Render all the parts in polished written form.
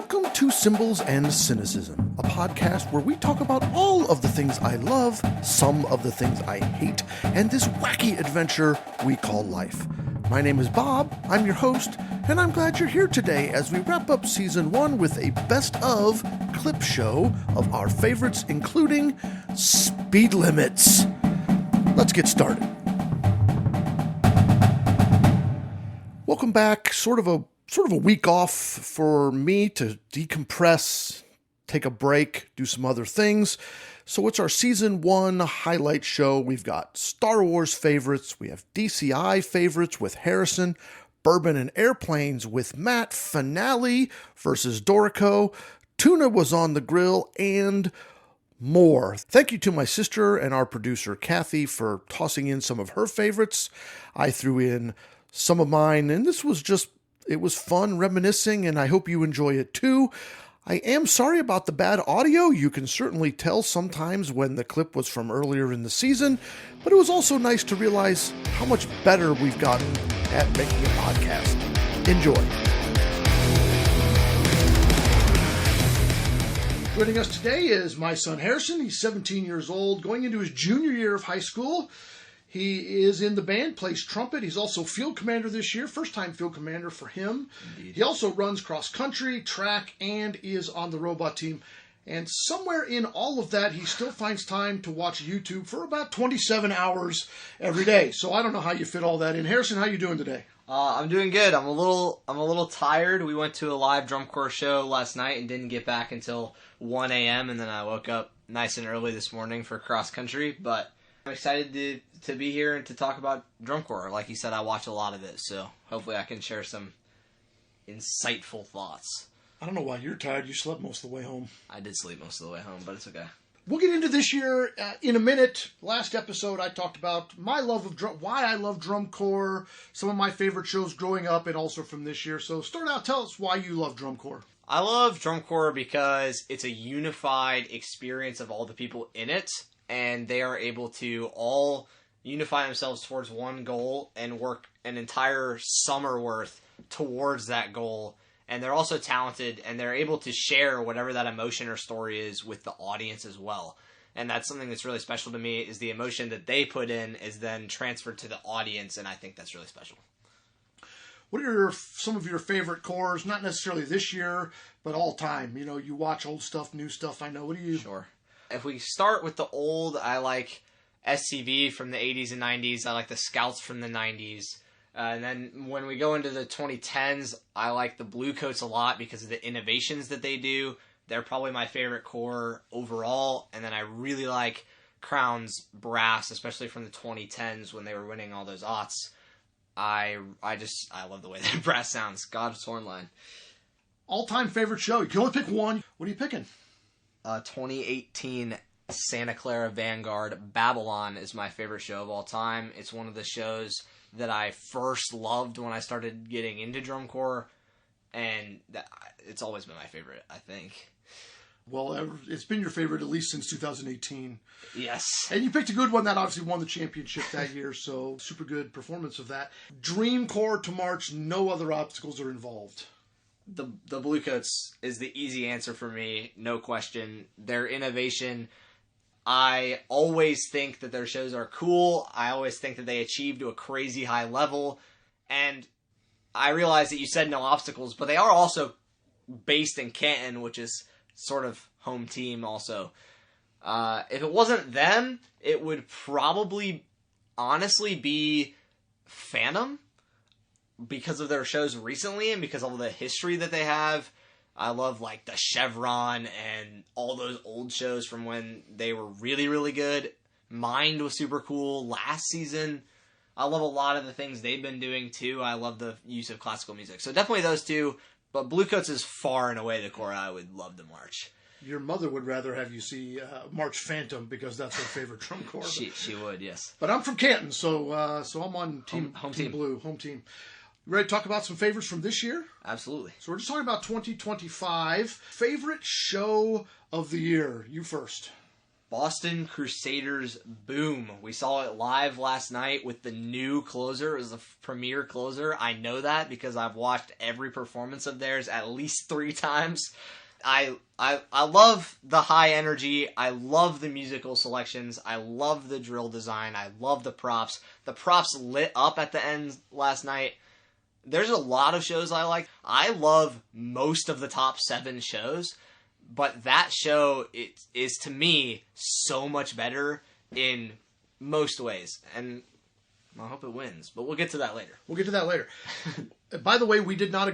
Welcome to Symbols and Cynicism, a podcast where we talk about all of the things I love, some of the things I hate, and this wacky adventure we call life. My name is Bob, I'm your host, and I'm glad you're here today as we wrap up Season 1 with a best-of clip show of our favorites, including speed limits. Let's get started. Welcome back. Sort of a week off for me to decompress, take a break, do some other things. So it's our Season 1 highlight show. We've got Star Wars favorites. We have DCI favorites with Harrison, Bourbon and Airplanes with Matt, finale versus Dorico, Tuna was on the grill, and more. Thank you to my sister and our producer, Kathy, for tossing in some of her favorites. I threw in some of mine, and it was fun reminiscing, and I hope you enjoy it too. I am sorry about the bad audio. You can certainly tell sometimes when the clip was from earlier in the season, but it was also nice to realize how much better we've gotten at making a podcast. Enjoy. Joining us today is my son Harrison. He's 17 years old, going into his junior year of high school. He is in the band, plays trumpet. He's also field commander this year, first-time field commander for him. Indeed. He also runs cross-country, track, and is on the robot team. And somewhere in all of that, he still finds time to watch YouTube for about 27 hours every day. So I don't know how you fit all that in. Harrison, how you doing today? I'm doing good. I'm a little tired. We went to a live drum corps show last night and didn't get back until 1 a.m. And then I woke up nice and early this morning for cross-country, but I'm excited to be here and to talk about drum corps. Like you said, I watch a lot of it, so hopefully I can share some insightful thoughts. I don't know why you're tired. You slept most of the way home. I did sleep most of the way home, but it's okay. We'll get into this year in a minute. Last episode, I talked about my love of drum, why I love drum corps, some of my favorite shows growing up, and also from this year. So start out, tell us why you love drum corps. I love drum corps because it's a unified experience of all the people in it, and they are able to all unify themselves towards one goal and work an entire summer worth towards that goal. And they're also talented, and they're able to share whatever that emotion or story is with the audience as well. And that's something that's really special to me, is the emotion that they put in is then transferred to the audience, and I think that's really special. What are some of your favorite corps? Not necessarily this year, but all time. You know, you watch old stuff, new stuff. I know. What do you... Sure. If we start with the old, I like SCV from the 80s and 90s. I like the Scouts from the 90s. And then when we go into the 2010s, I like the Bluecoats a lot because of the innovations that they do. They're probably my favorite corps overall. And then I really like Crown's brass, especially from the 2010s when they were winning all those aughts. I love the way that brass sounds. God's Horn Line. All-time favorite show. You can only pick one. What are you picking? 2018 Santa Clara Vanguard. Babylon is my favorite show of all time. It's one of the shows that I first loved when I started getting into drum corps, and it's always been my favorite, I think. Well, it's been your favorite at least since 2018. Yes. And you picked a good one that obviously won the championship that year, so super good performance of that. Dream corps to march, no other obstacles are involved. The Bluecoats is the easy answer for me, no question. Their innovation, I always think that their shows are cool. I always think that they achieve to a crazy high level. And I realize that you said no obstacles, but they are also based in Canton, which is sort of home team also. If it wasn't them, it would probably honestly be Phantom, because of their shows recently and because of all the history that they have. I love like the Chevron and all those old shows from when they were really, really good. Mind was super cool last season. I love a lot of the things they've been doing too. I love the use of classical music. So definitely those two, but Bluecoats is far and away the corps I would love to march. Your mother would rather have you see March Phantom because that's her favorite drum corps. She would, yes. But I'm from Canton, so I'm on team Blue, home team. Ready to talk about some favorites from this year? Absolutely. So we're just talking about 2025. Favorite show of the year? You first. Boston Crusaders Boom. We saw it live last night with the new closer. It was the premier closer. I know that because I've watched every performance of theirs at least 3 times. I love the high energy. I love the musical selections. I love the drill design. I love the props. The props lit up at the end last night. There's a lot of shows I like. I love most of the top 7 shows. But that show is to me so much better in most ways, and I hope it wins. But we'll get to that later. By the way, we did not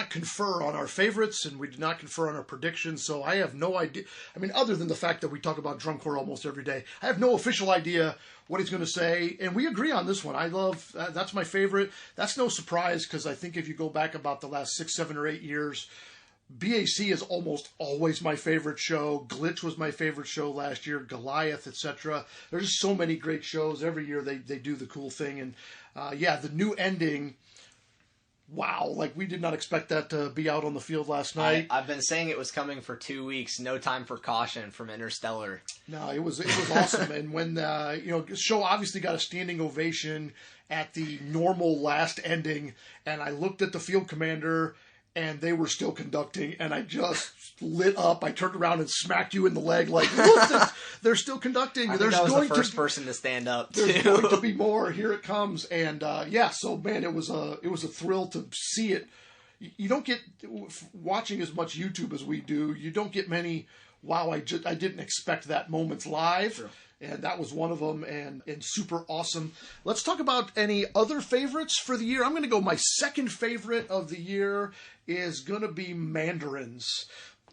confer on our favorites, and we did not confer on our predictions. So I have no idea. I mean, other than the fact that we talk about drum corps almost every day, I have no official idea what he's going to say. And we agree on this one. I love that's my favorite. That's no surprise because I think if you go back about the last 6, 7, or 8 years. BAC is almost always my favorite show. Glitch was my favorite show last year. Goliath, etc. There's just so many great shows. Every year they do the cool thing. And the new ending, wow, like we did not expect that to be out on the field last night. I've been saying it was coming for 2 weeks. No Time for Caution from Interstellar. No, it was awesome. And when the show obviously got a standing ovation at the normal last ending, and I looked at the field commander and they were still conducting, and I just lit up. I turned around and smacked you in the leg, like, look, they're still conducting. I think I was the first person to stand up, too. There's going to be more. Here it comes. And, so, man, it was a thrill to see it. You don't get, watching as much YouTube as we do, you don't get many, wow, I didn't expect that moments live. Sure. And that was one of them, and super awesome. Let's talk about any other favorites for the year. I'm going to go, my second favorite of the year is going to be Mandarins.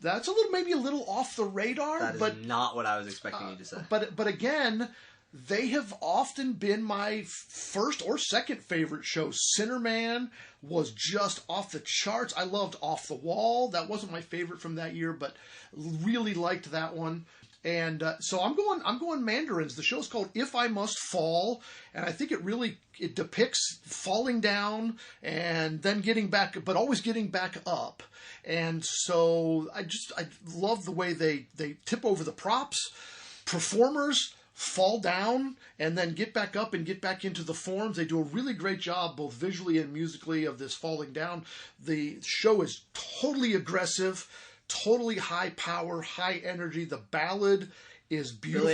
That's maybe a little off the radar. That is not what I was expecting you to say. But again, they have often been my first or second favorite show. Sinnerman was just off the charts. I loved Off the Wall. That wasn't my favorite from that year, but really liked that one. And so I'm going Mandarins. The show's called If I Must Fall, and I think it depicts falling down and then getting back, but always getting back up. And so I love the way they tip over the props. Performers fall down and then get back up and get back into the forms. They do a really great job both visually and musically of this falling down. The show is totally aggressive. Totally high power, high energy. The ballad is beautiful.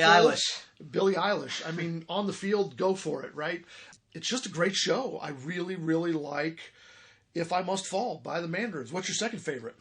Billie Eilish. I mean, on the field, go for it, right? It's just a great show. I really, really like If I Must Fall by the Mandarins. What's your second favorite?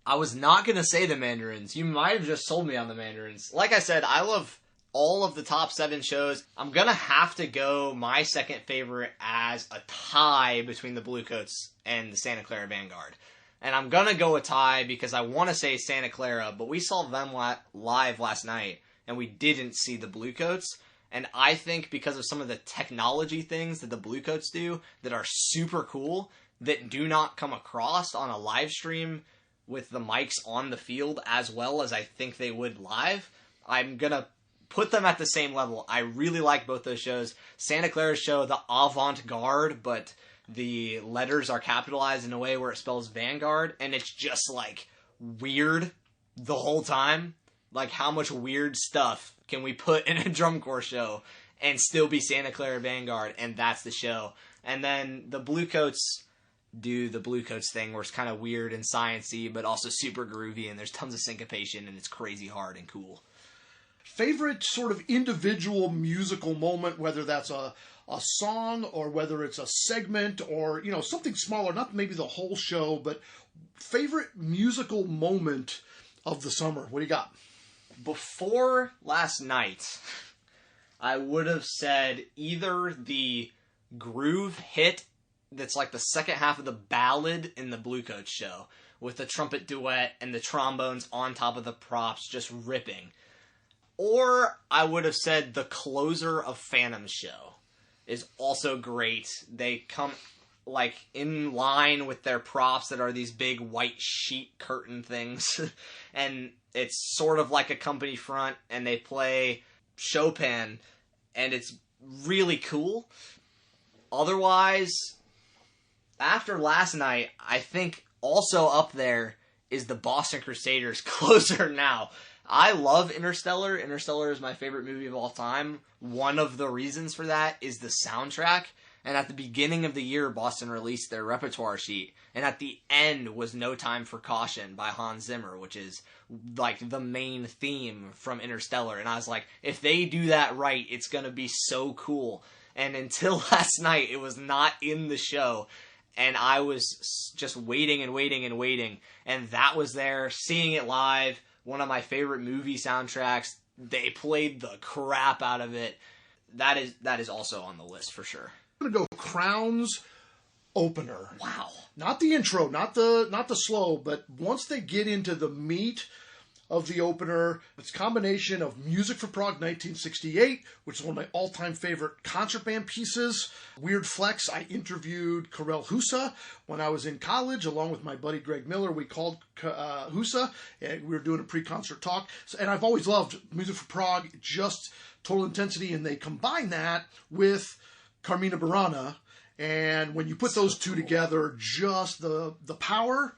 I was not going to say the Mandarins. You might have just sold me on the Mandarins. Like I said, I love all of the top 7 shows. I'm going to have to go my second favorite as a tie between the Bluecoats and the Santa Clara Vanguard. And I'm going to go a tie because I want to say Santa Clara, but we saw them live last night, and we didn't see the Bluecoats. And I think because of some of the technology things that the Bluecoats do that are super cool, that do not come across on a live stream with the mics on the field as well as I think they would live, I'm going to put them at the same level. I really like both those shows. Santa Clara's show, the avant-garde, but the letters are capitalized in a way where it spells Vanguard, and it's just, like, weird the whole time. Like, how much weird stuff can we put in a drum corps show and still be Santa Clara Vanguard, and that's the show. And then the Bluecoats do the Bluecoats thing where it's kind of weird and science-y, but also super groovy, and there's tons of syncopation, and it's crazy hard and cool. Favorite sort of individual musical moment, whether that's a song or whether it's a segment or, something smaller, not maybe the whole show, but favorite musical moment of the summer. What do you got? Before last night, I would have said either the groove hit that's like the second half of the ballad in the Bluecoats show with the trumpet duet and the trombones on top of the props just ripping. Or I would have said the closer of Phantom's show is also great. They come like in line with their props that are these big white sheet curtain things. And it's sort of like a company front, and they play Chopin, and it's really cool. Otherwise, after last night, I think also up there is the Boston Crusaders closer now. I love Interstellar. Interstellar is my favorite movie of all time. One of the reasons for that is the soundtrack. And at the beginning of the year, Boston released their repertoire sheet. And at the end was No Time for Caution by Hans Zimmer, which is like the main theme from Interstellar. And I was like, if they do that right, it's going to be so cool. And until last night, it was not in the show. And I was just waiting and waiting and waiting. And that was there, seeing it live. One of my favorite movie soundtracks. They played the crap out of it. That is also on the list for sure. I'm going to go Crown's opener. Wow. Not the intro, not the slow, but once they get into the meat of the opener, it's a combination of Music for Prague 1968, which is one of my all-time favorite concert band pieces. Weird flex, I interviewed Karel Husa when I was in college, along with my buddy Greg Miller. We called Husa, and we were doing a pre-concert talk. And I've always loved Music for Prague, just total intensity, and they combine that with Carmina Burana, and when you put those two together, just the power,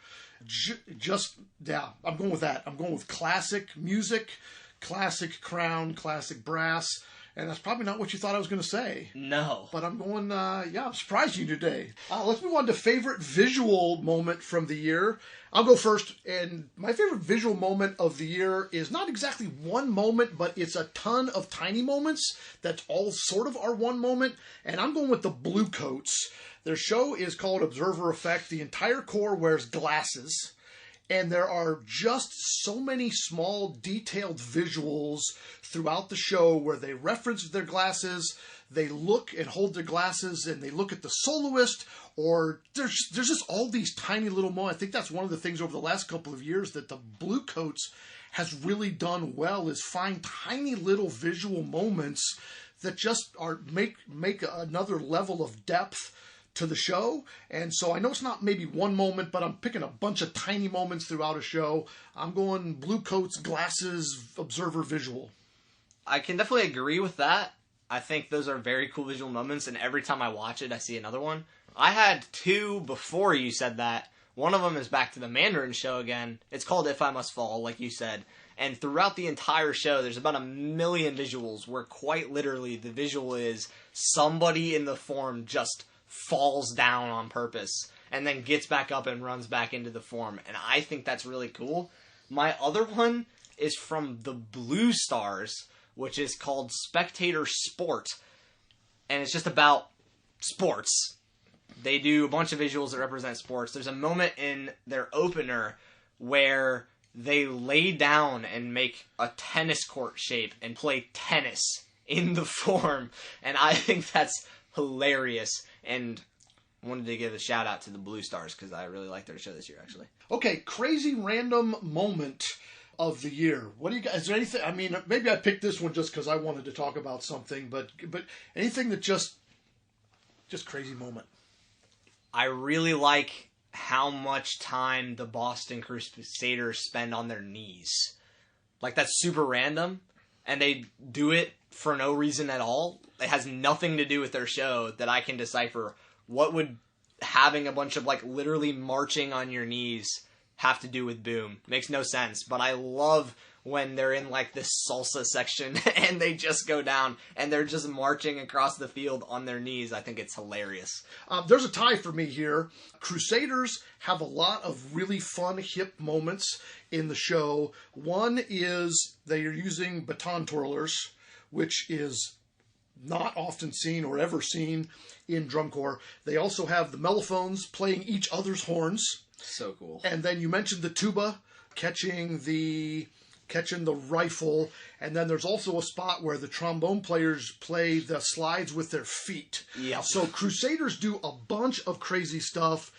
I'm going with that. I'm going with classic music, classic Crown, classic brass, and that's probably not what you thought I was going to say. No. But I'm going, I'm surprised you today. Let's move on to favorite visual moment from the year. I'll go first, and my favorite visual moment of the year is not exactly one moment, but it's a ton of tiny moments that all sort of are one moment, and I'm going with the Blue Coats. Their show is called Observer Effect. The entire core wears glasses, and there are just so many small, detailed visuals throughout the show where they reference their glasses, they look and hold their glasses, and they look at the soloist, or there's just all these tiny little moments. I think that's one of the things over the last couple of years that the Blue Coats has really done well, is find tiny little visual moments that just make another level of depth to the show. And so I know it's not maybe one moment, but I'm picking a bunch of tiny moments throughout a show. I'm going Blue Coats, glasses, observer, visual. I can definitely agree with that. I think those are very cool visual moments, and every time I watch it, I see another one. I had two before you said that. One of them is back to the Mandarin show again. It's called If I Must Fall, like you said. And throughout the entire show, there's about 1 million visuals where quite literally the visual is somebody in the form just falls down on purpose and then gets back up and runs back into the form. And I think that's really cool. My other one is from the Blue Stars, which is called Spectator Sport. And it's just about sports. They do a bunch of visuals that represent sports. There's a moment in their opener where they lay down and make a tennis court shape and play tennis in the form. And I think that's hilarious. And wanted to give a shout out to the Blue Stars because I really liked their show this year, actually. Okay, crazy random moment of the year. What do you guys? Is there anything? I mean, maybe I picked this one just because I wanted to talk about something, but anything that just crazy moment. I really like how much time the Boston Crusaders spend on their knees. Like, that's super random, and they do it for no reason at all. It has nothing to do with their show that I can decipher. What would having a bunch of, like, literally marching on your knees have to do with Boom? Makes no sense, but I love when they're in, like, this salsa section and they just go down and they're just marching across the field on their knees. I think it's hilarious. There's a tie for me here. Crusaders have a lot of really fun, hip moments in the show. One is they are using baton twirlers, which is not often seen or ever seen in drum corps. They also have the mellophones playing each other's horns. So cool. And then you mentioned the tuba catching the rifle, and then there's also a spot where the trombone players play the slides with their feet. Yeah. So Crusaders do a bunch of crazy stuff.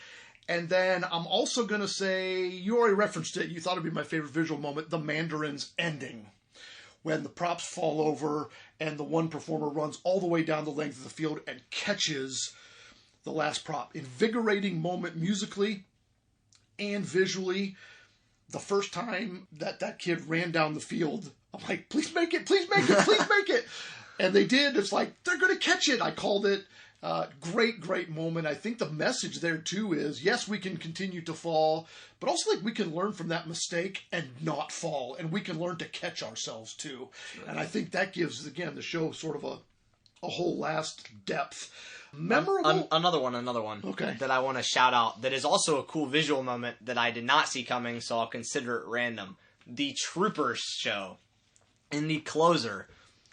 And then I'm also going to say, you already referenced it, you thought it'd be my favorite visual moment, the Mandarin's ending. When the props fall over and the one performer runs all the way down the length of the field and catches the last prop. Invigorating moment musically and visually. The first time that kid ran down the field, I'm like, please make it, please make it, please make it. And they did. It's like, they're going to catch it. I called it. Great moment. I think the message there too is, yes, we can continue to fall, but also like we can learn from that mistake and not fall, and we can learn to catch ourselves too. Sure. And I think that gives, again, the show sort of a whole last depth. Memorable. Another one. Okay. That I want to shout out. That is also a cool visual moment that I did not see coming, so I'll consider it random. The Troopers show in the closer.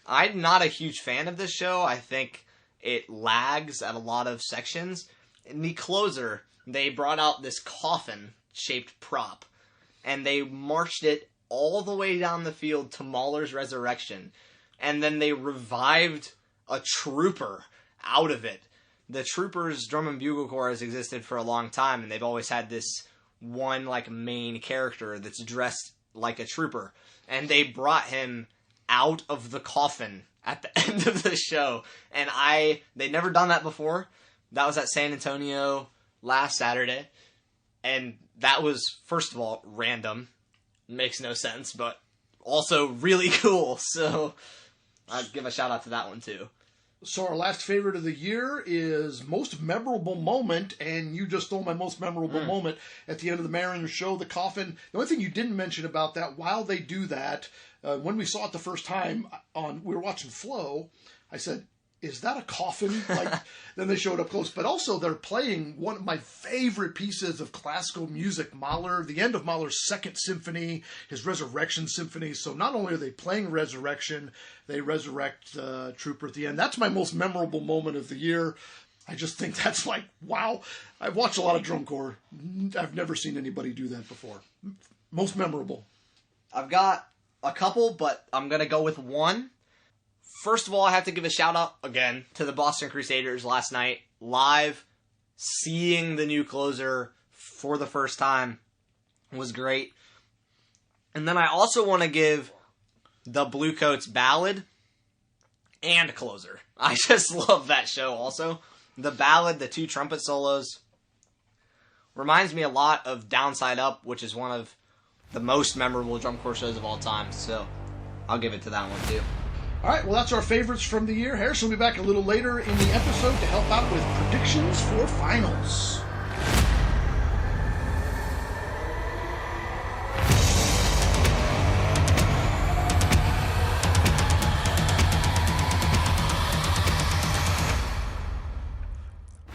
I'm not a huge fan of this show. I think it lags at a lot of sections. In the closer, they brought out this coffin-shaped prop, and they marched it all the way down the field to Mahler's resurrection, and then they revived a trooper out of it. The Troopers Drum and Bugle Corps has existed for a long time, and they've always had this one like main character that's dressed like a trooper, and they brought him out of the coffin at the end of the show, and they'd never done that before. That was at San Antonio last Saturday, and that was, first of all, random. Makes no sense, but also really cool, so I'd give a shout out to that one too. So our last favorite of the year is most memorable moment, and you just stole my most memorable moment at the end of the Mariner show, the coffin. The only thing you didn't mention about that, while they do that, when we saw it the first time, we were watching Flow, I said, is that a coffin? Then they showed up close. But also they're playing one of my favorite pieces of classical music, Mahler, the end of Mahler's Second Symphony, his Resurrection Symphony. So not only are they playing Resurrection, they resurrect Trooper at the end. That's my most memorable moment of the year. I just think that's like, wow. I've watched a lot of drum corps. I've never seen anybody do that before. Most memorable. I've got a couple, but I'm going to go with one. First of all, I have to give a shout out again to the Boston Crusaders last night. Live, seeing the new closer for the first time was great. And then I also want to give the Bluecoats ballad and closer. I just love that show also. The ballad, the two trumpet solos, reminds me a lot of Downside Up, which is one of the most memorable drum corps shows of all time. So I'll give it to that one too. All right, well, that's our favorites from the year. Harrison will be back a little later in the episode to help out with predictions for finals.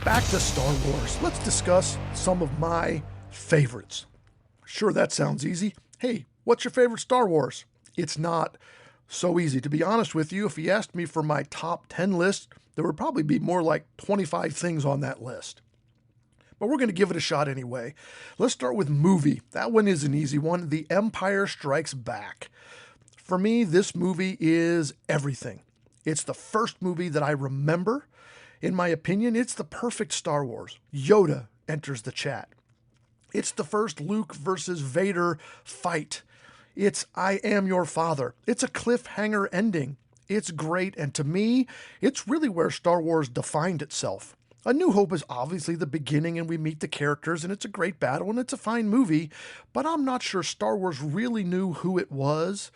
Back to Star Wars. Let's discuss some of my favorites. Sure, that sounds easy. Hey, what's your favorite Star Wars? It's not so easy. To be honest with you, if you asked me for my top 10 list, there would probably be more like 25 things on that list. But we're going to give it a shot anyway. Let's start with movie. That one is an easy one. The Empire Strikes Back. For me, this movie is everything. It's the first movie that I remember. In my opinion, it's the perfect Star Wars. Yoda enters the chat. It's the first Luke versus Vader fight. It's I Am Your Father. It's a cliffhanger ending. It's great, and to me, it's really where Star Wars defined itself. A New Hope is obviously the beginning, and we meet the characters, and it's a great battle, and it's a fine movie, but I'm not sure Star Wars really knew who it was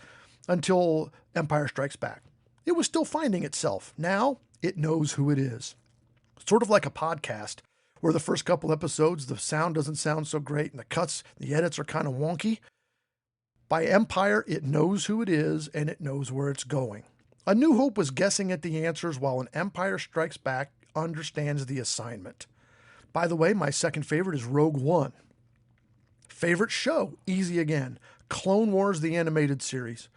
until Empire Strikes Back. It was still finding itself. Now, it knows who it is. Sort of like a podcast, where the first couple episodes, the sound doesn't sound so great, and the cuts, the edits are kind of wonky. By Empire, it knows who it is, and it knows where it's going. A New Hope was guessing at the answers, while an Empire Strikes Back understands the assignment. By the way, my second favorite is Rogue One. Favorite show, easy again. Clone Wars, the animated series.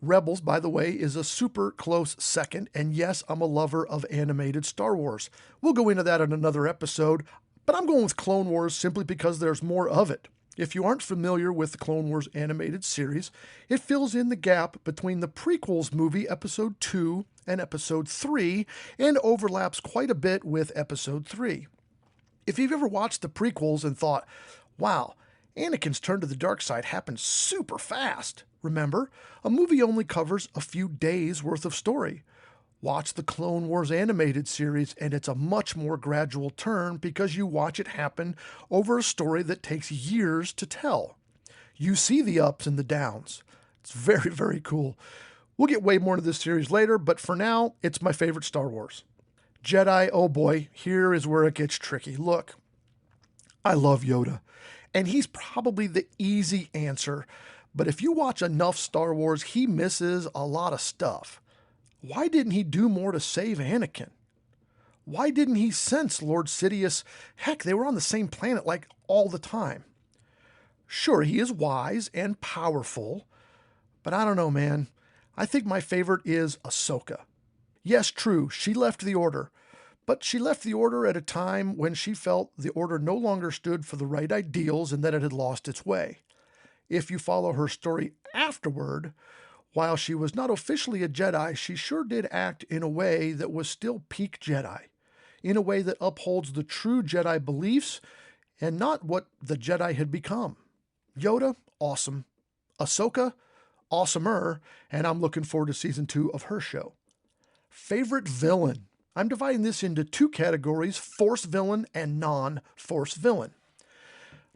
Rebels, by the way, is a super close second, and yes, I'm a lover of animated Star Wars. We'll go into that in another episode, but I'm going with Clone Wars simply because there's more of it. If you aren't familiar with the Clone Wars animated series, it fills in the gap between the prequels movie Episode 2 and Episode 3 and overlaps quite a bit with Episode 3. If you've ever watched the prequels and thought, wow, Anakin's turn to the dark side happened super fast, remember, a movie only covers a few days worth of story. Watch the Clone Wars animated series, and it's a much more gradual turn because you watch it happen over a story that takes years to tell. You see the ups and the downs. It's very, very cool. We'll get way more into this series later, but for now, it's my favorite Star Wars. Jedi, oh boy, here is where it gets tricky. Look, I love Yoda, and he's probably the easy answer. But if you watch enough Star Wars, he misses a lot of stuff. Why didn't he do more to save Anakin? Why didn't he sense Lord Sidious? Heck, they were on the same planet like all the time. Sure, he is wise and powerful, but I don't know, man. I think my favorite is Ahsoka. Yes, true, she left the Order, but she left the Order at a time when she felt the Order no longer stood for the right ideals and that it had lost its way. If you follow her story afterward, while she was not officially a Jedi, she sure did act in a way that was still peak Jedi, in a way that upholds the true Jedi beliefs and not what the Jedi had become. Yoda, awesome. Ahsoka, awesomer, and I'm looking forward to season 2 of her show. Favorite villain. I'm dividing this into two categories, Force villain and non-Force villain.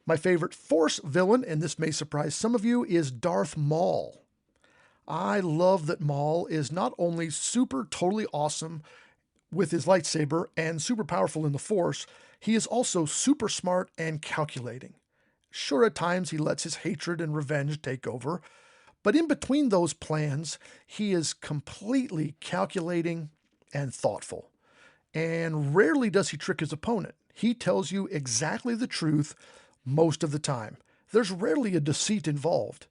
My favorite Force villain, and this may surprise some of you, is Darth Maul. I love that Maul is not only super totally awesome with his lightsaber and super powerful in the Force, he is also super smart and calculating. Sure, at times he lets his hatred and revenge take over, but in between those plans, he is completely calculating and thoughtful. And rarely does he trick his opponent. He tells you exactly the truth most of the time. There's rarely a deceit involved.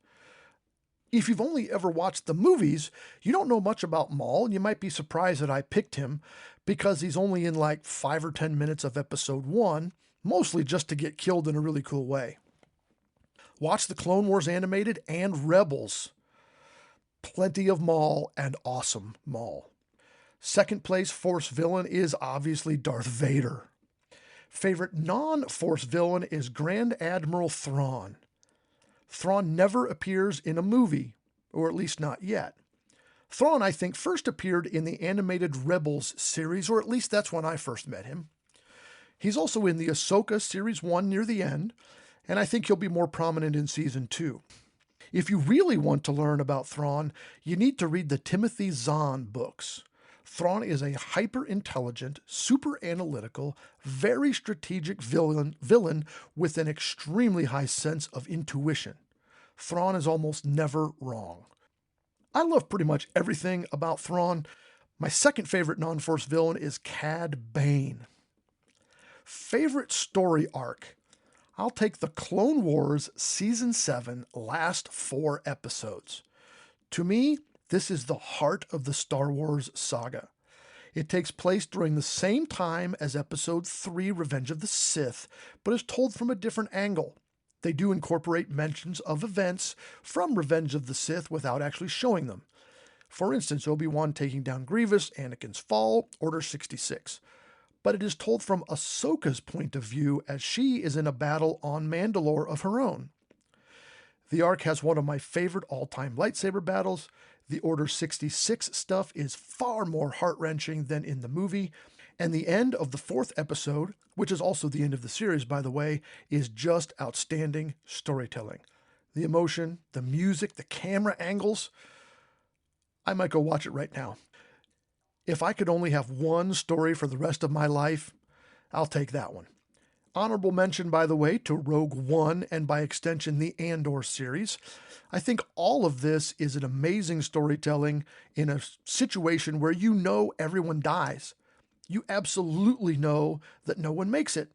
If you've only ever watched the movies, you don't know much about Maul, and you might be surprised that I picked him because he's only in like 5 or 10 minutes of episode 1, mostly just to get killed in a really cool way. Watch the Clone Wars animated and Rebels. Plenty of Maul and awesome Maul. Second place Force villain is obviously Darth Vader. Favorite non-Force villain is Grand Admiral Thrawn. Thrawn never appears in a movie, or at least not yet. Thrawn, I think, first appeared in the animated Rebels series, or at least that's when I first met him. He's also in the Ahsoka Series 1 near the end, and I think he'll be more prominent in Season 2. If you really want to learn about Thrawn, you need to read the Timothy Zahn books. Thrawn is a hyper-intelligent, super-analytical, very strategic villain with an extremely high sense of intuition. Thrawn is almost never wrong. I love pretty much everything about Thrawn. My second favorite non-Force villain is Cad Bane. Favorite story arc? I'll take the Clone Wars Season 7 last 4 episodes. To me, this is the heart of the Star Wars saga. It takes place during the same time as Episode 3, Revenge of the Sith, but is told from a different angle. They do incorporate mentions of events from Revenge of the Sith without actually showing them. For instance, Obi-Wan taking down Grievous, Anakin's fall, Order 66. But it is told from Ahsoka's point of view as she is in a battle on Mandalore of her own. The arc has one of my favorite all-time lightsaber battles. The Order 66 stuff is far more heart-wrenching than in the movie, and the end of the 4th episode, which is also the end of the series, by the way, is just outstanding storytelling. The emotion, the music, the camera angles. I might go watch it right now. If I could only have one story for the rest of my life, I'll take that one. Honorable mention, by the way, to Rogue One and by extension the Andor series. I think all of this is an amazing storytelling in a situation where you know everyone dies. You absolutely know that no one makes it.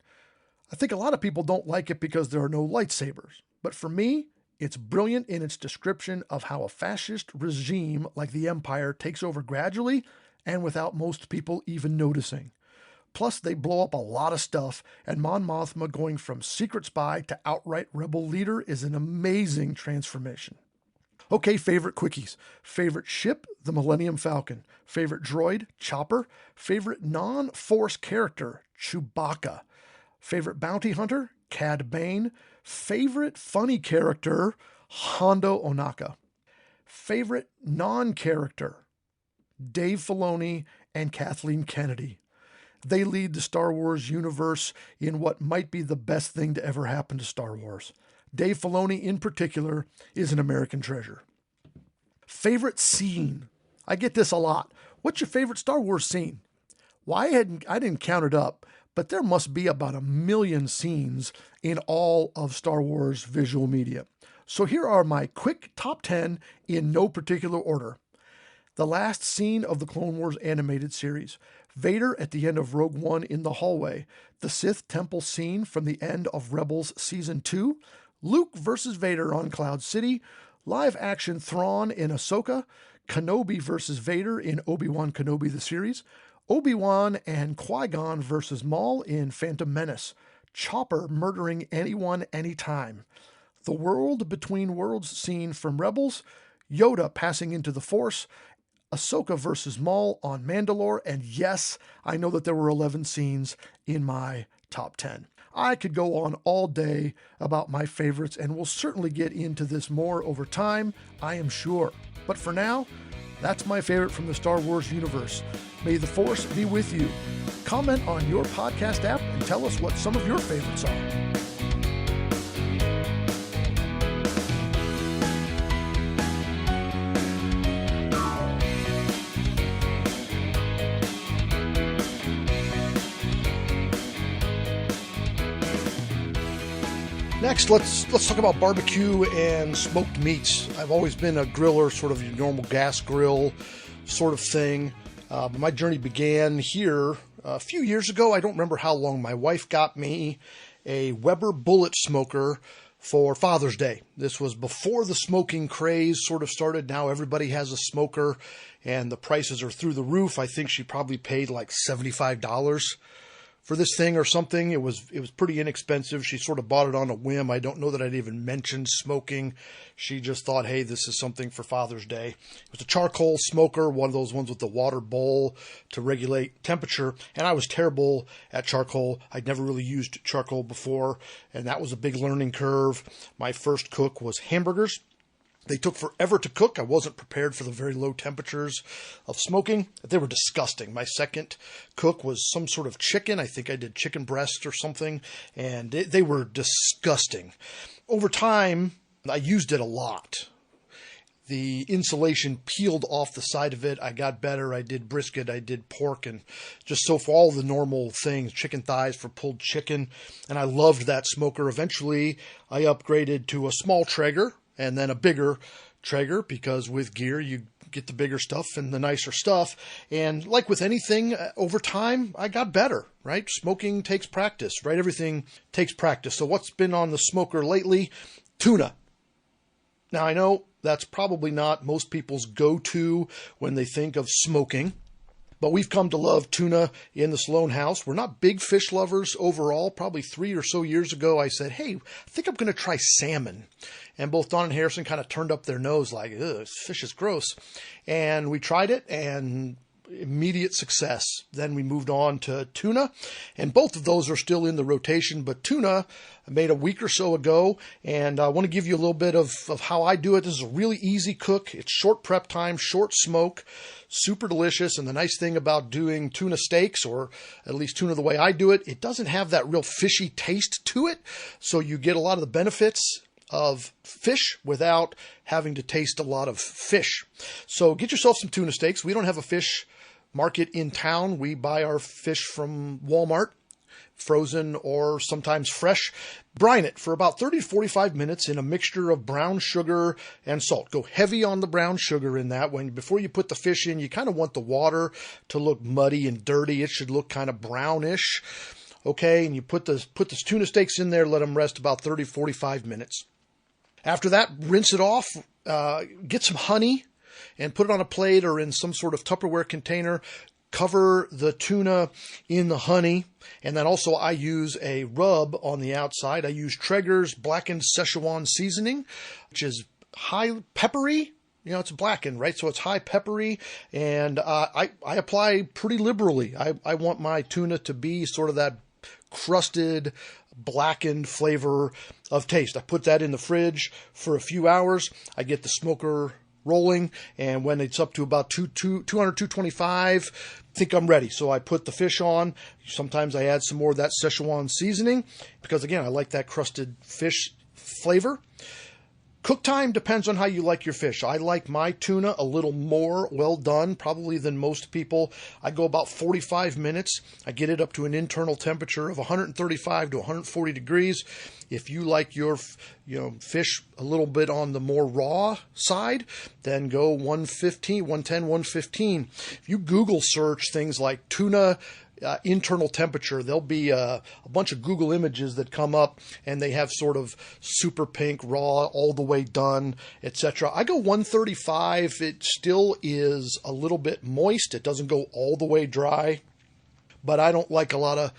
I think a lot of people don't like it because there are no lightsabers. But for me, it's brilliant in its description of how a fascist regime like the Empire takes over gradually and without most people even noticing. Plus, they blow up a lot of stuff, and Mon Mothma going from secret spy to outright rebel leader is an amazing transformation. Okay, favorite quickies. Favorite ship, the Millennium Falcon. Favorite droid, Chopper. Favorite non-Force character, Chewbacca. Favorite bounty hunter, Cad Bane. Favorite funny character, Hondo Ohnaka. Favorite non-character, Dave Filoni and Kathleen Kennedy. They lead the Star Wars universe in what might be the best thing to ever happen to Star Wars. Dave Filoni, in particular, is an American treasure. Favorite scene? I get this a lot. What's your favorite Star Wars scene? Well, I didn't count it up, but there must be about 1,000,000 scenes in all of Star Wars visual media. So here are my quick top 10 in no particular order. The last scene of the Clone Wars animated series. Vader at the end of Rogue One in the hallway. The Sith Temple scene from the end of Rebels Season 2. Luke versus Vader on Cloud City. Live action Thrawn in Ahsoka. Kenobi versus Vader in Obi-Wan Kenobi the series. Obi-Wan and Qui-Gon versus Maul in Phantom Menace. Chopper murdering anyone, anytime. The World Between Worlds scene from Rebels. Yoda passing into the Force. Ahsoka versus Maul on Mandalore. And yes, I know that there were 11 scenes in my top 10. I could go on all day about my favorites, and we'll certainly get into this more over time, I am sure. But for now, that's my favorite from the Star Wars universe. May the Force be with you. Comment on your podcast app and tell us what some of your favorites are. Next, let's talk about barbecue and smoked meats. I've always been a griller, sort of your normal gas grill sort of thing. But my journey began here a few years ago. I don't remember how long. My wife got me a Weber bullet smoker for Father's Day. This was before the smoking craze sort of started. Now everybody has a smoker and the prices are through the roof. I think she probably paid like $75 for this thing or something. It was pretty inexpensive. She sort of bought it on a whim. I don't know that I'd even mentioned smoking. She just thought, hey, this is something for Father's Day. It was a charcoal smoker, one of those ones with the water bowl to regulate temperature. And I was terrible at charcoal. I'd never really used charcoal before, and that was a big learning curve. My first cook was hamburgers. They took forever to cook. I wasn't prepared for the very low temperatures of smoking. They were disgusting. My second cook was some sort of chicken. I think I did chicken breast or something, and they were disgusting. Over time, I used it a lot. The insulation peeled off the side of it. I got better. I did brisket. I did pork, and just so for all the normal things, chicken thighs for pulled chicken. And I loved that smoker. Eventually, I upgraded to a small Traeger, and then a bigger Traeger, because with gear, you get the bigger stuff and the nicer stuff. And like with anything, over time, I got better, right? Smoking takes practice, right? Everything takes practice. So what's been on the smoker lately? Tuna. Now, I know that's probably not most people's go-to when they think of smoking, but we've come to love tuna in the Sloan house. We're not big fish lovers overall. Probably 3 or so years ago, I said, hey, I think I'm going to try salmon. And both Don and Harrison kind of turned up their nose like, ugh, fish is gross. And we tried it, and immediate success. Then we moved on to tuna, and both of those are still in the rotation. But tuna I made a week or so ago, and I want to give you a little bit of how I do it. This is a really easy cook. It's short prep time, short smoke, super delicious. And the nice thing about doing tuna steaks, or at least tuna the way I do it, it doesn't have that real fishy taste to it. So you get a lot of the benefits of fish without having to taste a lot of fish. So get yourself some tuna steaks. We don't have a fish market in town. We buy our fish from Walmart, frozen or sometimes fresh. Brine it for about 30 to 45 minutes in a mixture of brown sugar and salt. Go heavy on the brown sugar in that. Before you put the fish in, you kind of want the water to look muddy and dirty. It should look kind of brownish. Okay, and you put the tuna steaks in there, let them rest about 30, 45 minutes. After that, rinse it off, get some honey, and put it on a plate or in some sort of Tupperware container. Cover the tuna in the honey. And then also I use a rub on the outside. I use Traeger's blackened Szechuan seasoning, which is high peppery. You know, it's blackened, right? So it's high peppery, and I apply pretty liberally. I want my tuna to be sort of that crusted, blackened flavor of taste. I put that in the fridge for a few hours. I get the smoker rolling, and when it's up to about 200, 225, I think I'm ready. So I put the fish on. Sometimes I add some more of that Szechuan seasoning because, again, I like that crusted fish flavor. Cook time depends on how you like your fish. I like my tuna a little more well done, probably than most people. I go about 45 minutes. I get it up to an internal temperature of 135 to 140 degrees. If you like your fish a little bit on the more raw side, then go 115, 110, 115. If you Google search things like tuna internal temperature, there'll be a bunch of Google images that come up, and they have sort of super pink, raw, all the way done, etc. I go 135. It still is a little bit moist. It doesn't go all the way dry, but I don't like a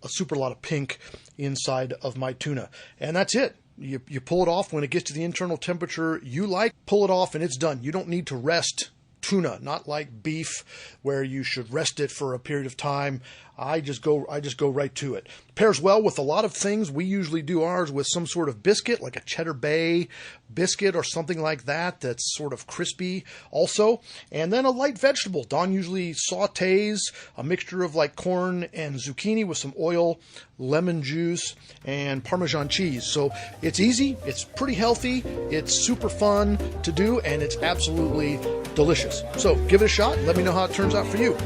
super lot of pink inside of my tuna. And that's it. You pull it off when it gets to the internal temperature you like, pull it off, and it's done. You don't need to rest tuna, not like beef where you should rest it for a period of time. I just go right to it. Pairs well with a lot of things. We usually do ours with some sort of biscuit, like a Cheddar Bay biscuit or something like that, that's sort of crispy also. And then a light vegetable. Don usually sautés a mixture of like corn and zucchini with some oil, lemon juice, and Parmesan cheese. So it's easy, it's pretty healthy, it's super fun to do, and it's absolutely delicious. So give it a shot. Let me know how it turns out for you.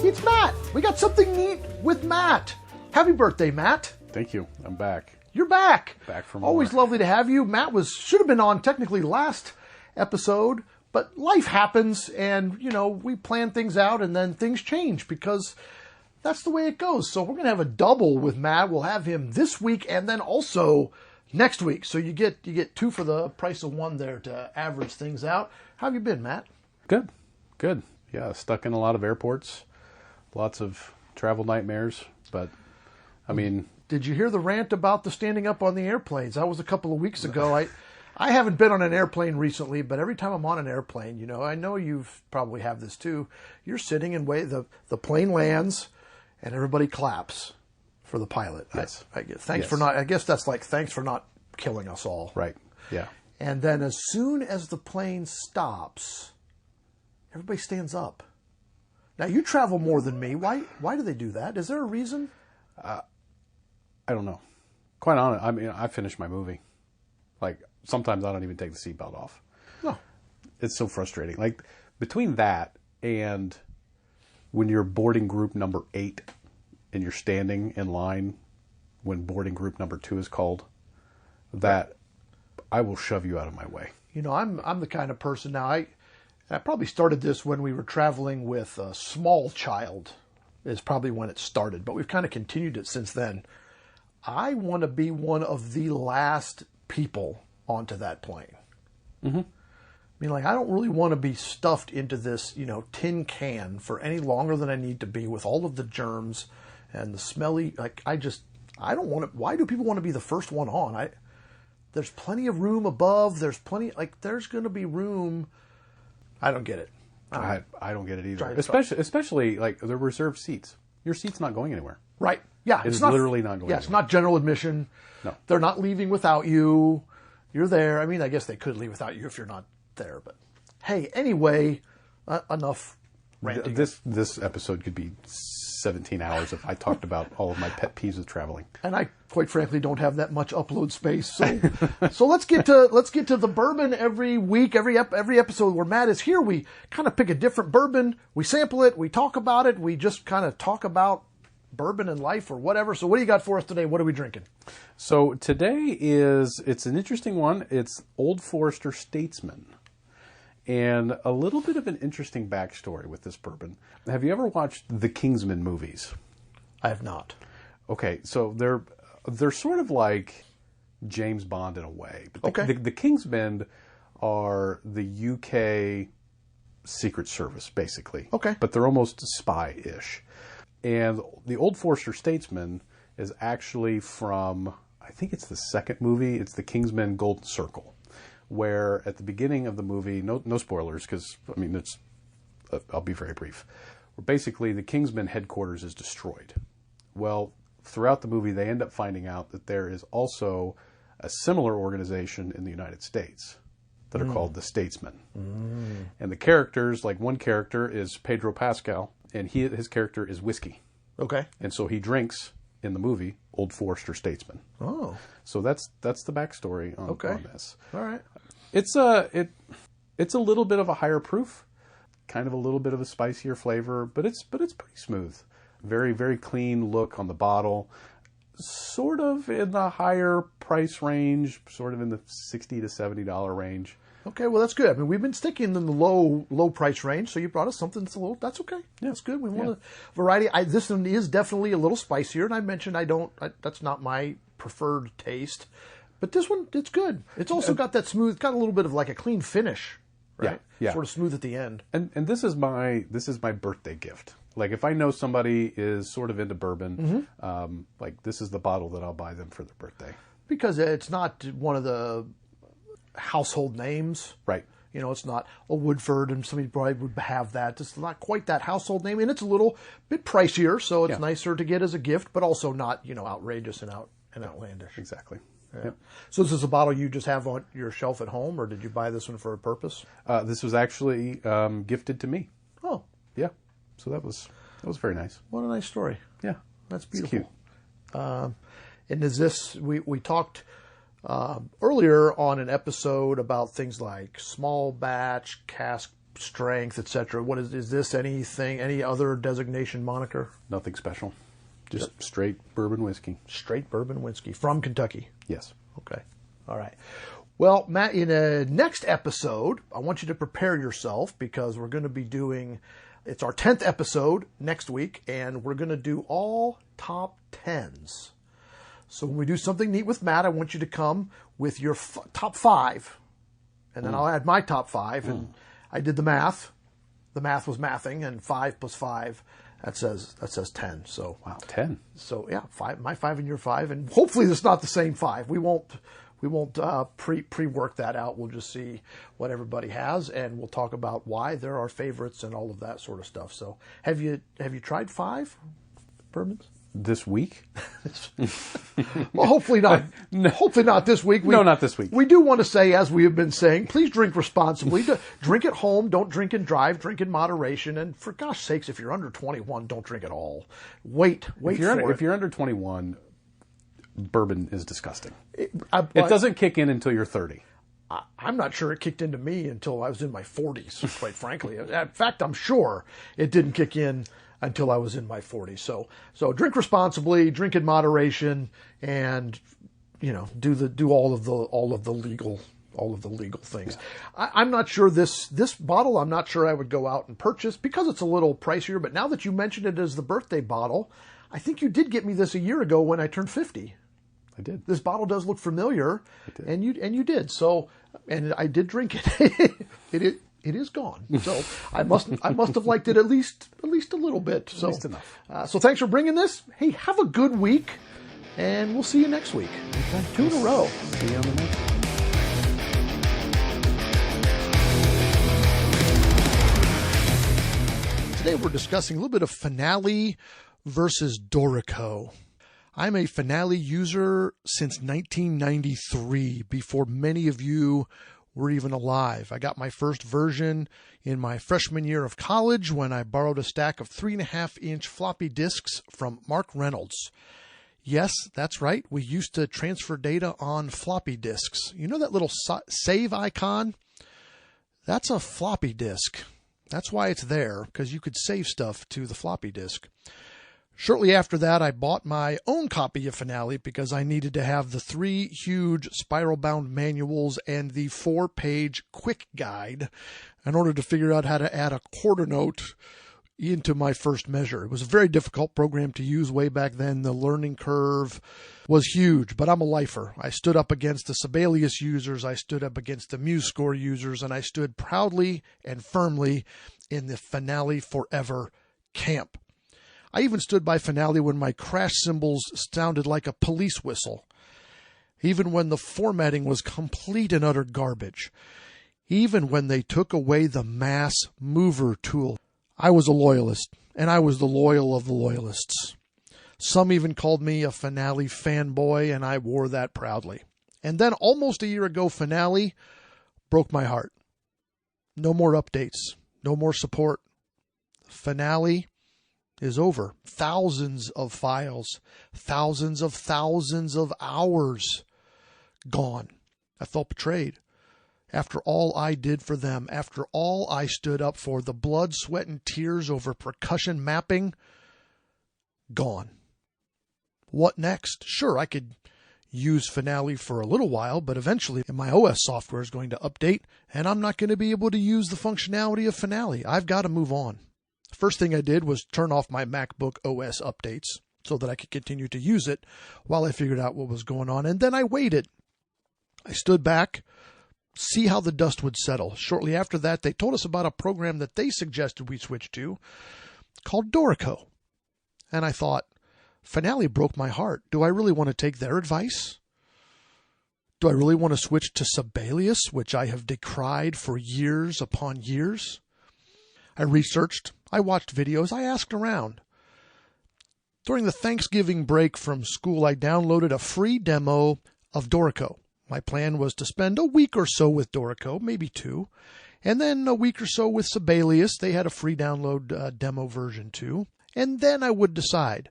It's Matt. We got something neat with Matt. Happy birthday, Matt. Thank you. I'm back. You're back. Back for more. Always lovely to have you. Matt should have been on technically last episode, but life happens, and we plan things out, and then things change because that's the way it goes. So we're gonna have a double with Matt. We'll have him this week and then also next week. So you get two for the price of one there to average things out. How have you been, Matt? Good. Yeah, stuck in a lot of airports, lots of travel nightmares, but I mean. Did you hear the rant about the standing up on the airplanes? That was a couple of weeks ago. I haven't been on an airplane recently, but every time I'm on an airplane, I know you've probably have this too. You're sitting and wait. The plane lands, and everybody claps for the pilot. Yes. I guess that's like thanks for not killing us all. Right. Yeah. And then as soon as the plane stops, everybody stands up. Now you travel more than me. Why do they do that? Is there a reason? I don't know. Quite honest, I mean, I finished my movie. Like, sometimes I don't even take the seatbelt off. No. It's so frustrating. Like, between that and when you're boarding group number 8 and you're standing in line when boarding group number 2 is called, that I will shove you out of my way. I'm the kind of person now, I probably started this when we were traveling with a small child is probably when it started, but we've kind of continued it since then. I want to be one of the last people onto that plane. Mm-hmm. I mean, I don't really want to be stuffed into this, tin can for any longer than I need to be with all of the germs and the smelly, I don't want to, why do people want to be the first one on? There's plenty of room above, there's going to be room. I don't get it. I don't get it either. Especially like the reserved seats. Your seat's not going anywhere. Right. Yeah. It's literally not going anywhere. Yeah, it's not general admission. No. They're not leaving without you. You're there. I mean, I guess they could leave without you if you're not there. But hey, anyway, enough ranting. This episode could be 17 hours if I talked about all of my pet peeves with traveling. And I, quite frankly, don't have that much upload space. So let's get to the bourbon every week, every episode where Matt is here. We kind of pick a different bourbon, we sample it, we talk about it, we just kind of talk about bourbon and life or whatever. So what do you got for us today? What are we drinking? So today it's an interesting one. It's Old Forester Statesman. And a little bit of an interesting backstory with this bourbon. Have you ever watched the Kingsman movies? I have not. Okay, so they're sort of like James Bond in a way. But the Kingsmen are the UK Secret Service, basically. Okay. But they're almost spy-ish. And the Old Forester Statesman is actually from, I think it's the second movie, it's the Kingsman Golden Circle, where at the beginning of the movie, no spoilers, because, I mean, I'll be very brief, where basically the Kingsman headquarters is destroyed. Well, throughout the movie, they end up finding out that there is also a similar organization in the United States. that are called the Statesmen. And the characters, like one character is Pedro Pascal, and his character is whiskey. Okay. And so he drinks in the movie Old Forester Statesman. Oh. So that's the backstory on this. All right. It's a little bit of a higher proof, kind of a little bit of a spicier flavor, but it's pretty smooth. Very, very clean look on the bottle. Sort of in the higher price range, sort of in the $60 to $70 range. Okay, well, that's good. I mean, we've been sticking in the low price range, so you brought us something that's okay. Yeah. That's good. We want a variety. This one is definitely a little spicier, and I mentioned that's not my preferred taste. But this one, it's good. It's also got that smooth, got a little bit of like a clean finish, right? Yeah. Sort of smooth at the end. And this is my birthday gift. Like if I know somebody is sort of into bourbon, like this is the bottle that I'll buy them for their birthday. Because it's not one of the household names. Right. You know, it's not a Woodford, and somebody probably would have that. It's not quite that household name, and it's a little bit pricier, so it's nicer to get as a gift, but also not, outrageous and outlandish. Exactly. Yeah. Yep. So this is a bottle you just have on your shelf at home, or did you buy this one for a purpose? This was actually gifted to me. Oh. Yeah. So that was very nice. What a nice story. Yeah. That's beautiful. It's cute. And is this, we talked earlier on an episode about things like small batch, cask strength, etc. What is this any other designation moniker? Nothing special. Just straight bourbon whiskey. Straight bourbon whiskey from Kentucky. Yes. Okay. All right. Well, Matt, in a next episode, I want you to prepare yourself because we're going to be doing, it's our 10th episode next week, and we're going to do all top 10s. So when we do something neat with Matt, I want you to come with your top 5, and then I'll add my top 5, and I did the math. The math was mathing, and 5 plus 5, that says 10. So wow, 10. So yeah, 5, my 5 and your 5, and hopefully it's not the same 5. We won't pre-work that out. We'll just see what everybody has, and we'll talk about why they're our favorites and all of that sort of stuff. So have you tried 5 bourbons? This week? Well, hopefully not. No. Hopefully not this week. No, not this week. We do want to say, as we have been saying, please drink responsibly. Drink at home. Don't drink and drive. Drink in moderation. And for gosh sakes, if you're under 21, don't drink at all. Wait If you're under 21, bourbon is disgusting. It doesn't kick in until you're 30. I'm not sure it kicked into me until I was in my 40s, quite frankly. In fact, I'm sure it didn't kick in until I was in my 40s. So drink responsibly, drink in moderation, and do all of the legal things. Yeah. I'm not sure this bottle. I'm not sure I would go out and purchase because it's a little pricier. But now that you mentioned it as the birthday bottle, I think you did get me this a year ago when I turned 50. I did. This bottle does look familiar, and you did. So, and I did drink it. It is gone. So I must have liked it at least a little bit. So, at least enough. So thanks for bringing this. Hey, have a good week, and we'll see you next week. Okay. 2 in a row. See you on the next one. Today we're discussing a little bit of Finale versus Dorico. I'm a Finale user since 1993, before many of you were even alive. I got my first version in my freshman year of college when I borrowed a stack of 3.5-inch floppy disks from Mark Reynolds. Yes, that's right. We used to transfer data on floppy disks. You know that little save icon? That's a floppy disk. That's why it's there, because you could save stuff to the floppy disk. Shortly after that, I bought my own copy of Finale because I needed to have the 3 huge spiral-bound manuals and the 4-page quick guide in order to figure out how to add a quarter note into my first measure. It was a very difficult program to use way back then. The learning curve was huge, but I'm a lifer. I stood up against the Sibelius users, I stood up against the MuseScore users, and I stood proudly and firmly in the Finale Forever camp. I even stood by Finale when my crash cymbals sounded like a police whistle. Even when the formatting was complete and utter garbage. Even when they took away the mass mover tool. I was a loyalist, and I was the loyal of the loyalists. Some even called me a Finale fanboy, and I wore that proudly. And then almost a year ago, Finale broke my heart. No more updates. No more support. Finale is over. Thousands of files. Thousands of hours gone. I felt betrayed. After all I did for them, after all I stood up for, the blood, sweat, and tears over percussion mapping, gone. What next? Sure, I could use Finale for a little while, but eventually my OS software is going to update, and I'm not going to be able to use the functionality of Finale. I've got to move on. First thing I did was turn off my MacBook OS updates so that I could continue to use it while I figured out what was going on, and then I waited. I stood back, see how the dust would settle. Shortly after that, they told us about a program that they suggested we switch to called Dorico. And I thought, Finale broke my heart. Do I really want to take their advice? Do I really want to switch to Sibelius, which I have decried for years upon years? I researched, I watched videos, I asked around. During the Thanksgiving break from school, I downloaded a free demo of Dorico. My plan was to spend a week or so with Dorico, maybe 2, and then a week or so with Sibelius. They had a free download demo version too. And then I would decide.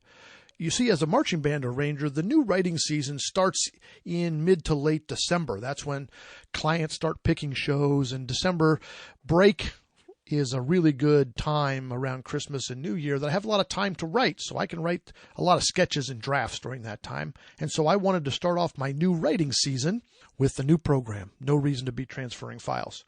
You see, as a marching band arranger, the new writing season starts in mid to late December. That's when clients start picking shows, and December break is a really good time around Christmas and New Year that I have a lot of time to write. So I can write a lot of sketches and drafts during that time. And so I wanted to start off my new writing season with the new program. No reason to be transferring files.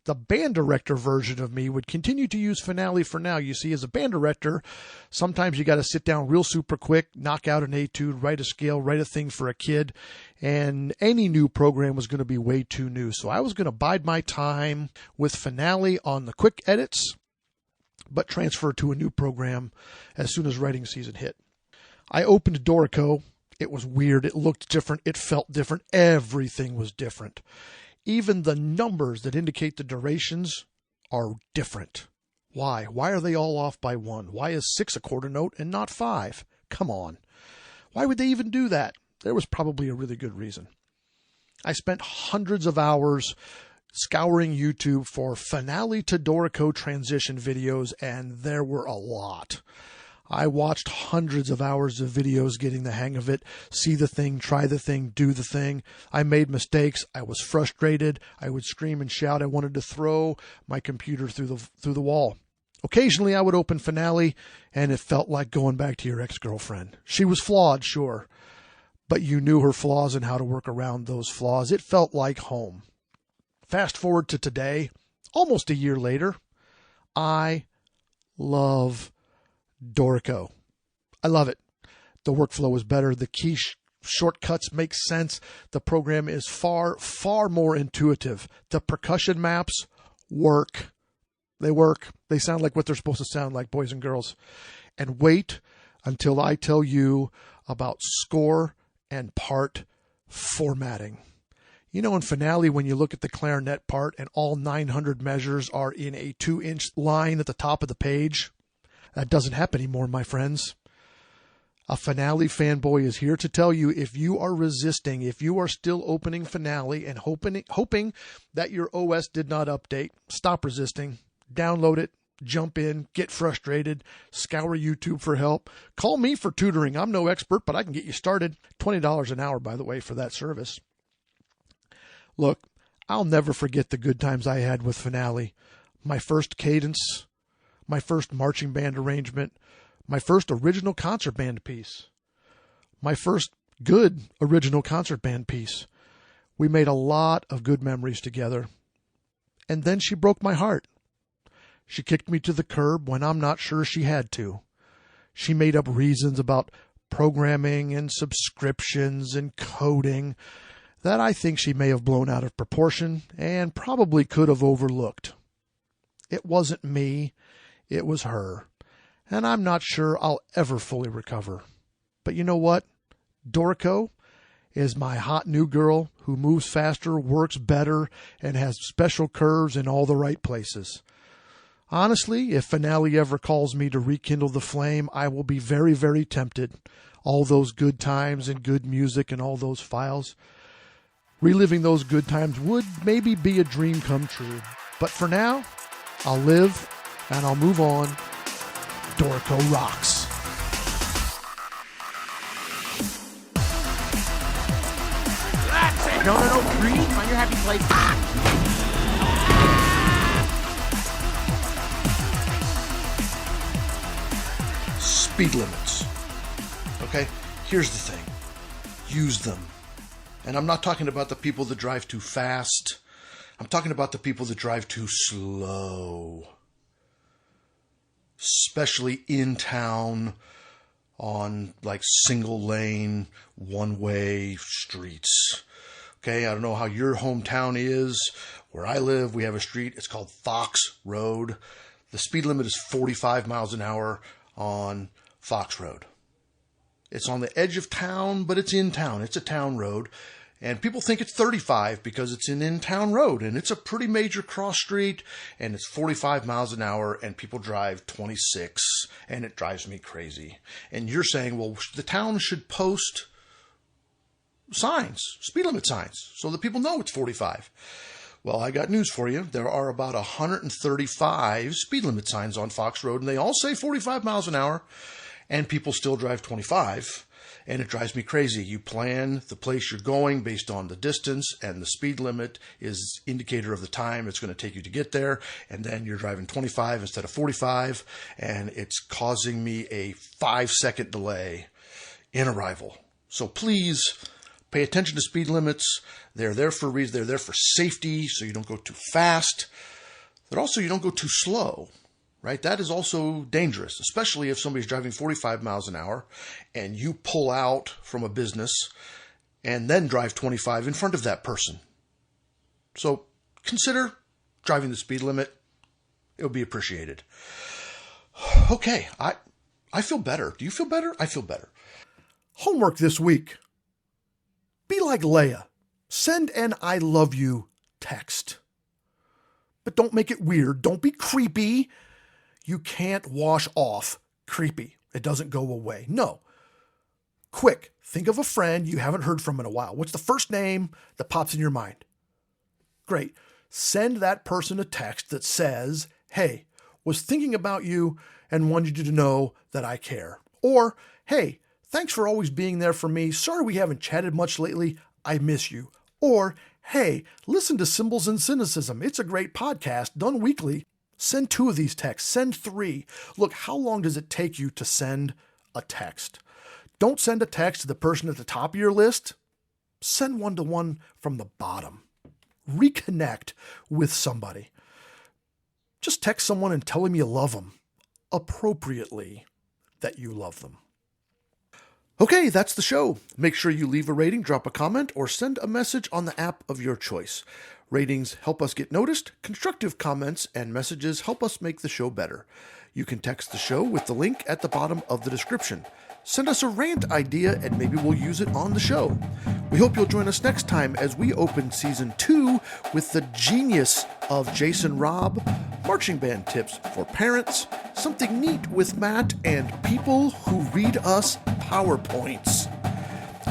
The band director version of me would continue to use Finale for now. You see, as a band director, sometimes you got to sit down real super quick, knock out an etude, write a scale, write a thing for a kid, and any new program was going to be way too new. So I was going to bide my time with Finale on the quick edits, but transfer to a new program as soon as writing season hit. I opened Dorico. It was weird. It looked different. It felt different. Everything was different. Even the numbers that indicate the durations are different. Why? Why are they all off by 1? Why is 6 a quarter note and not 5? Come on. Why would they even do that? There was probably a really good reason. I spent hundreds of hours scouring YouTube for Finale to Dorico transition videos, and there were a lot. I watched hundreds of hours of videos getting the hang of it, see the thing, try the thing, do the thing. I made mistakes. I was frustrated. I would scream and shout. I wanted to throw my computer through the wall. Occasionally I would open Finale, and it felt like going back to your ex-girlfriend. She was flawed, sure, but you knew her flaws and how to work around those flaws. It felt like home. Fast forward to today, almost a year later, I love Dorico. I love it. The workflow is better. The key shortcuts make sense. The program is far, far more intuitive. The percussion maps work. They work. They sound like what they're supposed to sound like, boys and girls. And wait until I tell you about score and part formatting. You know, in Finale, when you look at the clarinet part and all 900 measures are in a 2-inch line at the top of the page, that doesn't happen anymore, my friends. A Finale fanboy is here to tell you, if you are resisting, if you are still opening Finale and hoping that your OS did not update, stop resisting, download it, jump in, get frustrated, scour YouTube for help. Call me for tutoring. I'm no expert, but I can get you started. $20 an hour, by the way, for that service. Look, I'll never forget the good times I had with Finale. My first cadence, my first marching band arrangement, my first original concert band piece, my first good original concert band piece. We made a lot of good memories together. And then she broke my heart. She kicked me to the curb when I'm not sure she had to. She made up reasons about programming and subscriptions and coding that I think she may have blown out of proportion and probably could have overlooked. It wasn't me. It was her. And I'm not sure I'll ever fully recover. But you know what? Dorico is my hot new girl who moves faster, works better, and has special curves in all the right places. Honestly, if Finale ever calls me to rekindle the flame, I will be very, very tempted. All those good times and good music and all those files. Reliving those good times would maybe be a dream come true. But for now, I'll live and I'll move on. Dorico rocks. That's it. No. Breathe. Find your happy place. Speed limits. Okay? Here's the thing. Use them. And I'm not talking about the people that drive too fast. I'm talking about the people that drive too slow. Especially in town on like single lane, one-way streets. Okay, I don't know how your hometown is. Where I live, we have a street. It's called Fox Road. The speed limit is 45 miles an hour on Fox Road. It's on the edge of town, but it's in town. It's a town road. And people think it's 35 because it's an in-town road. And it's a pretty major cross street. And it's 45 miles an hour. And people drive 26. And it drives me crazy. And you're saying, well, the town should post signs, speed limit signs, so that people know it's 45. Well, I got news for you. There are about 135 speed limit signs on Fox Road. And they all say 45 miles an hour. And people still drive 25, and it drives me crazy. You plan the place you're going based on the distance, and the speed limit is indicator of the time it's going to take you to get there, and then you're driving 25 instead of 45, and it's causing me a 5-second delay in arrival. So please pay attention to speed limits. They're there for a reason. They're there for safety, so you don't go too fast, but also you don't go too slow. Right? That is also dangerous, especially if somebody's driving 45 miles an hour and you pull out from a business and then drive 25 in front of that person. So consider driving the speed limit. It'll be appreciated. Okay, I feel better. Do you feel better? I feel better. Homework this week. Be like Leia. Send an I love you text. But don't make it weird. Don't be creepy. You can't wash off creepy. It doesn't go away. No. Quick, think of a friend you haven't heard from in a while. What's the first name that pops in your mind? Great. Send that person a text that says, hey, was thinking about you and wanted you to know that I care. Or, hey, thanks for always being there for me. Sorry we haven't chatted much lately. I miss you. Or, hey, listen to Symbols and Cynicism. It's a great podcast done weekly. Send 2 of these texts. Send 3. Look, how long does it take you to send a text? Don't send a text to the person at the top of your list. Send one to one from the bottom. Reconnect with somebody. Just text someone and tell them you love them. Appropriately that you love them. Okay, that's the show. Make sure you leave a rating, drop a comment, or send a message on the app of your choice. Ratings help us get noticed. Constructive comments and messages help us make the show better. You can text the show with the link at the bottom of the description. Send us a rant idea and maybe we'll use it on the show. We hope you'll join us next time as we open Season 2 with the GENIUS of Jason Robb, marching band tips for parents, something neat with Matt, and people who read us PowerPoints.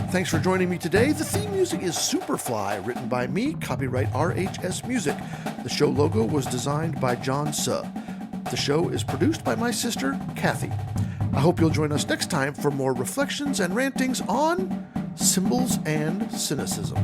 Thanks for joining me today. The theme music is Superfly, written by me, copyright RHS Music. The show logo was designed by John Suh. The show is produced by my sister, Kathy. I hope you'll join us next time for more reflections and rantings on Symbols and Cynicism.